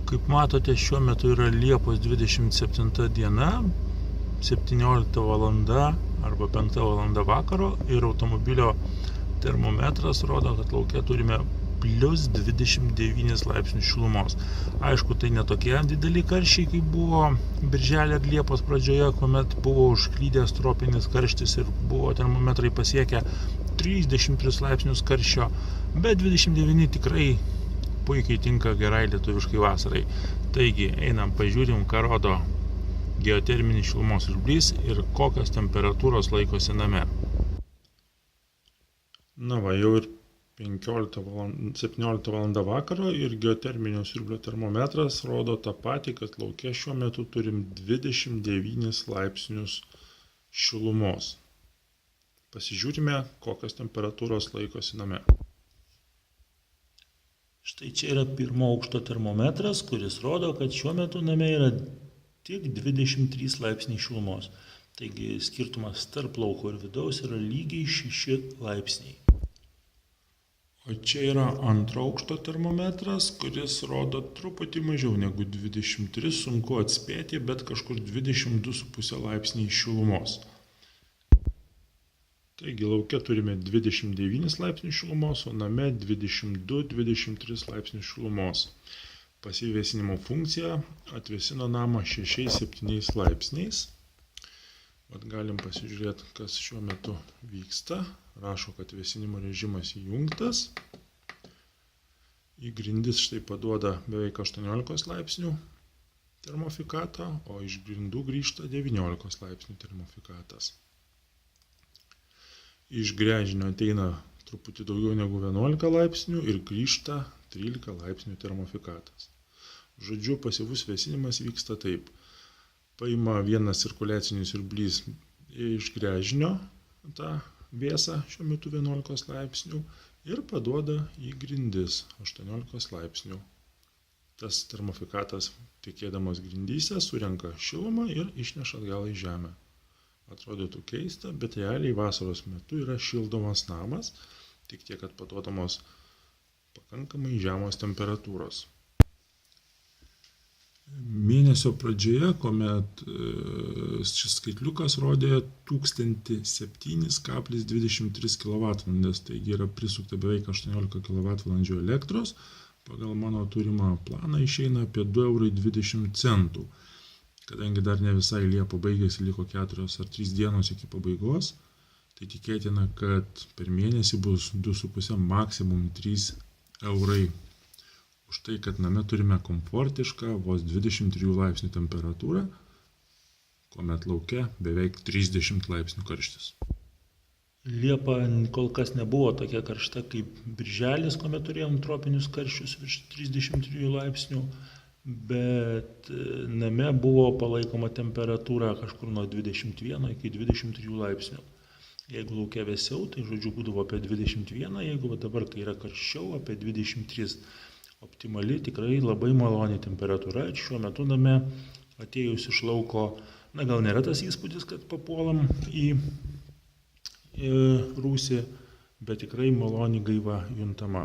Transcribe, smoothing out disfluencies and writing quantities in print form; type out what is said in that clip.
Kaip matote, šiuo metu yra Liepos 27 diena, 17 valanda arba 5 valanda vakaro ir automobilio termometras rodo, kad lauke turime plius 29 laipsnius šilumos. Aišku, tai netokie dideli karščiai, kaip buvo birželio ir Liepos pradžioje, kuomet buvo užklydęs tropinis karštis ir buvo termometrai pasiekę 33 laipsnius karščio, bet 29 tikrai puikiai tinka gerai lietuviškai vasarai. Taigi, einam, pažiūrim, ką rodo geoterminis šilumos siurblys ir kokios temperatūros laikosi name. Na va, jau ir 17 valanda vakaro ir geoterminio siurblio termometras rodo tą patį, kad lauke šiuo metu turim 29 laipsnius šilumos. Pasižiūrime, kokios temperatūros laikosi name. Štai čia yra pirmo aukšto termometras, kuris rodo, kad šiuo metu name yra tik 23 laipsniai šilumos. Taigi skirtumas tarp lauko ir vidaus yra lygiai 6 laipsniai. O čia yra antro aukšto termometras, kuris rodo truputį mažiau negu 23, sunku atspėti, bet kažkur 22,5 laipsniai šilumos. Taigi lauke turime 29 laipsnių šilumos, o name 22-23 laipsnių šilumos. Pasivėsinimo funkcija atvėsino namą 6-7 laipsniais. Vat galim pasižiūrėti, kas šiuo metu vyksta. Rašo, kad vėsinimo režimas įjungtas. Į grindis štai paduoda beveik 18 laipsnių termofikatą, o iš grindų grįžta 19 laipsnių termofikatas. Iš gręžinio ateina truputį daugiau negu 11 laipsnių ir grįžta 13 laipsnių termofikatas. Žodžiu, pasyvus vėsinimas vyksta taip. Paima vienas cirkuliacinis siurblys iš gręžinio tą vėsą, šiuo metu 11 laipsnių, ir paduoda į grindis 18 laipsnių. Tas termofikatas, tekėdamas grindyse, surenka šilumą ir išneša atgal į žemę. Atrodytų keista, bet realiai vasaros metu yra šildomas namas, tik tiek, kad paduodamos pakankamai žemos temperatūros. Mėnesio pradžioje, kuomet šis skaitliukas rodė 1007,23 kWh, taigi yra prisukta beveik 18 kWh elektros, pagal mano turimą planą išeina apie 2,20 €. Kadangi dar ne visai Liepa baigėsi, liko 4 ar 3 dienos iki pabaigos, tai tikėtina, kad per mėnesį bus 2,5, maksimum 3 eurai. Už tai, kad name turime komfortišką vos 23 laipsnių temperatūrą, kuomet lauke beveik 30 laipsnių karštis. Liepa kol kas nebuvo tokia karšta kaip birželis, kuomet turėjom tropinius karščius virš 33 laipsnių. Bet name buvo palaikoma temperatūra kažkur nuo 21 iki 23 laipsnių. Jeigu laukia vėsiau, tai žodžiu būdavo apie 21, jeigu dabar, kai yra karščiau, apie 23. Optimali, tikrai labai maloni temperatūra. Ir šiuo metu name atėjus iš lauko, gal nėra tas įspūdis, kad papuolam į rūsį, bet tikrai maloni gaiva juntama.